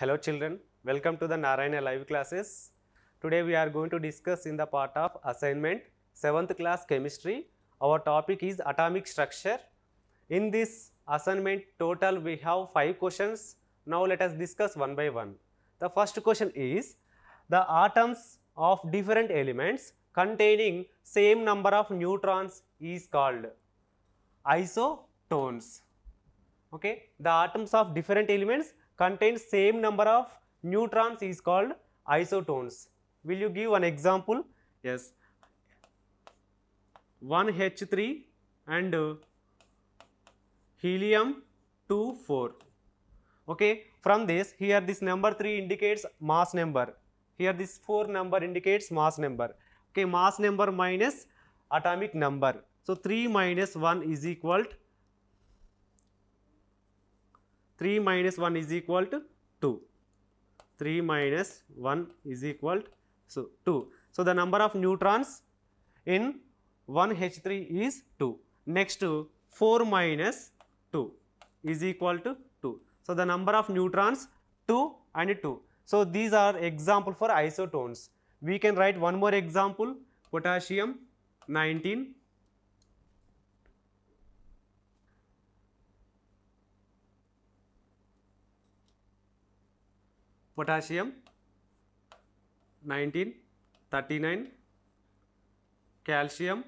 Hello children, welcome to the Narayana live classes. Today we are going to discuss in the part of assignment 7th class chemistry. Our topic is atomic structure. In this assignment total we have 5 questions. Now let us discuss one by one. The first question is the atoms of different elements containing same number of neutrons is called isotones. Okay, the atoms of different elements contain same number of neutrons is called isotones. Will you give an example? Yes, 1H3 and helium 2 4. Okay, from this here this number 3 indicates mass number, here this 4 number indicates mass number. Okay, mass number minus atomic number. So 3 minus 1 is equal to 3 minus 1 is equal to 2. 3 minus 1 is equal to 2. So, the number of neutrons in 1H3 is 2. Next, 4 minus 2 is equal to 2. So, the number of neutrons 2 and 2. So, these are example for isotones. We can write one more example, potassium 19, potassium 19, 39, calcium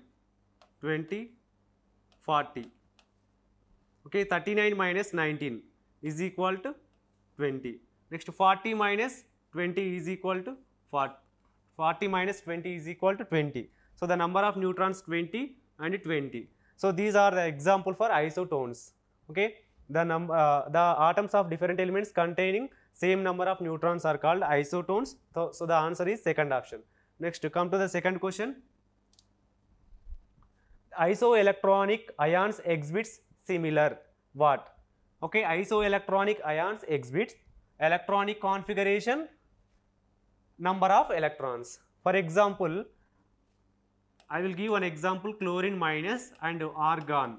20, 40. Okay, 39 minus 19 is equal to 20. Next 40 minus 20 is equal to 40. 40 minus 20 is equal to 20. So, the number of neutrons 20 and 20. So, these are the example for isotones. Okay, the atoms of different elements containing same number of neutrons are called isotones. So, the answer is second option. Next, to come to the second question. Isoelectronic ions exhibits similar what? Okay, isoelectronic ions exhibits electronic configuration number of electrons. For example, I will give an example, chlorine minus and argon.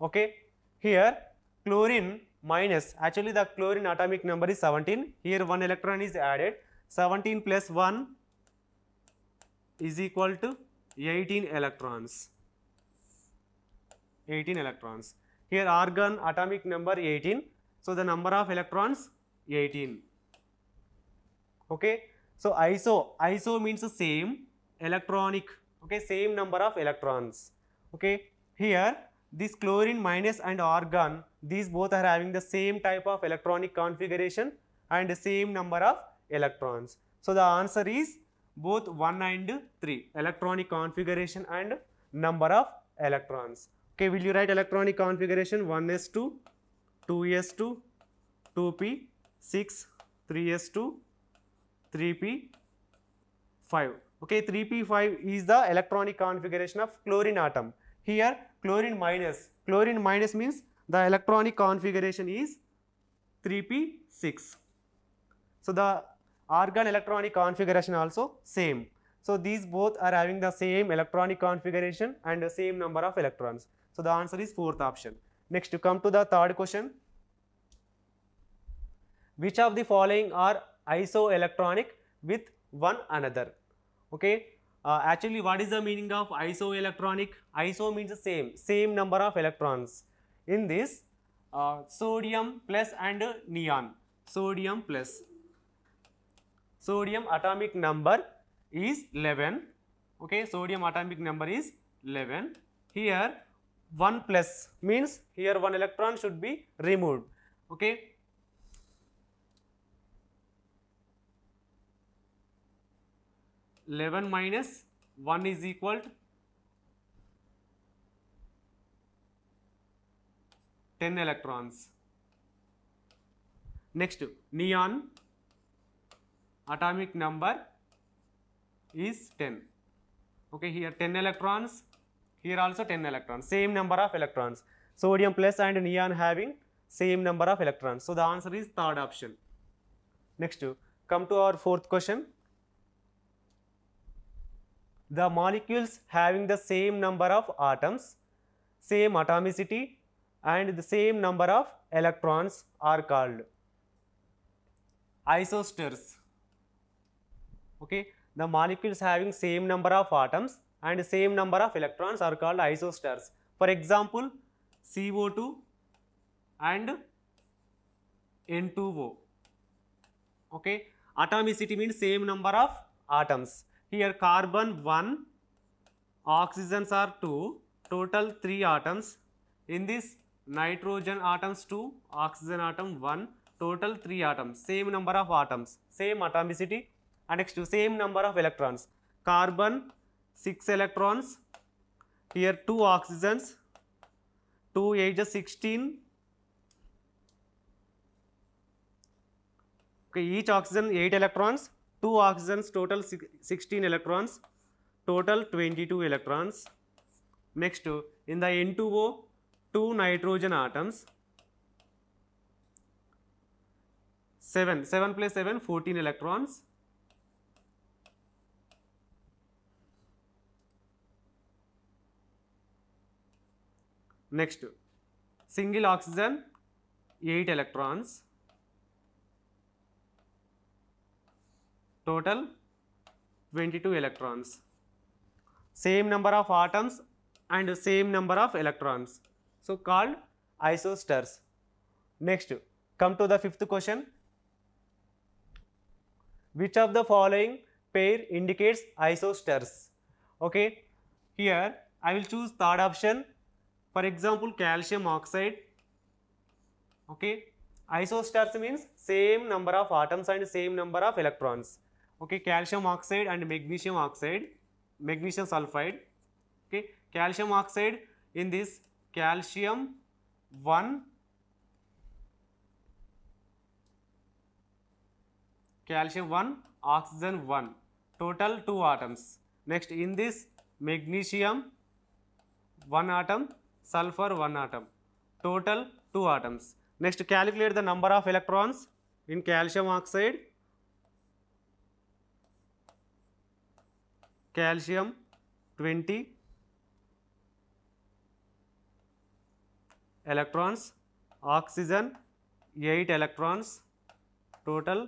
Okay, here chlorine minus, actually the chlorine atomic number is 17, here 1 electron is added, 17 plus 1 is equal to 18 electrons. 18 electrons. Here argon atomic number 18, so the number of electrons 18. Okay, so iso means the same, electronic, okay, same number of electrons. Okay, here this chlorine minus and argon, these both are having the same type of electronic configuration and the same number of electrons. So, the answer is both 1 and 3, electronic configuration and number of electrons. Okay, will you write electronic configuration? 1s2, 2s2, 2p, 6, 3s2, 3p5. Okay, 3p5 is the electronic configuration of chlorine atom. Here chlorine minus means the electronic configuration is 3p6. So, the argon electronic configuration also same. So, these both are having the same electronic configuration and the same number of electrons. So, the answer is fourth option. Next, to come to the third question. Which of the following are isoelectronic with one another? Okay, actually what is the meaning of isoelectronic? Iso means the same number of electrons. In this sodium plus and neon, sodium atomic number is 11. Okay, sodium atomic number is 11. Here 1 plus means here 1 electron should be removed. Okay, (11 minus 1 is equal to 10 electrons. Next, neon atomic number is 10. Okay, here 10 electrons, here also 10 electrons, same number of electrons. Sodium plus and neon having same number of electrons. So, the answer is third option. Next, come to our fourth question. The molecules having the same number of atoms, same atomicity and the same number of electrons are called. isosters. Okay, the molecules having same number of atoms and same number of electrons are called isosters. For example, CO2 and N2O. Okay, atomicity means same number of atoms. Here carbon 1, oxygens are 2, total 3 atoms. In this nitrogen atoms 2, oxygen atom 1, total 3 atoms, same number of atoms, same atomicity. And next to same number of electrons. Carbon 6 electrons, here 2 oxygens, 2 8 16. Okay, each oxygen 8 electrons, 2 oxygens total 16 electrons, total 22 electrons. Next, in the N2O, 2 nitrogen atoms, 7 plus 7, 14 electrons. Next, single oxygen, 8 electrons, total 22 electrons. Same number of atoms and same number of electrons. So called isosters. Next, come to the fifth question. Which of the following pair indicates isosters? Okay, here I will choose third option. For example, calcium oxide. Okay, isosters means same number of atoms and same number of electrons. Okay, calcium oxide and magnesium oxide, magnesium sulfide. Okay, calcium oxide, in this calcium 1, calcium 1, oxygen 1, total 2 atoms. Next, in this magnesium 1 atom, sulfur 1 atom, total 2 atoms. Next, calculate the number of electrons in calcium oxide. Calcium 20 electrons, oxygen 8 electrons, total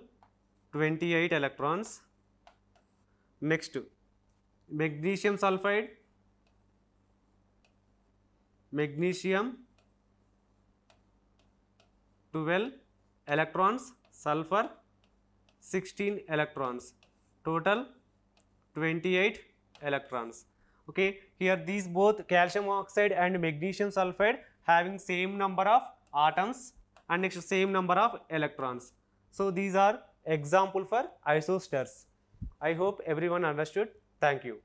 28 electrons. Next, magnesium sulfide, magnesium 12 electrons, sulfur 16 electrons, total 28 electrons. Okay, here these both calcium oxide and magnesium sulfide having same number of atoms and next same number of electrons. So these are example for isosters. I hope everyone understood. Thank you.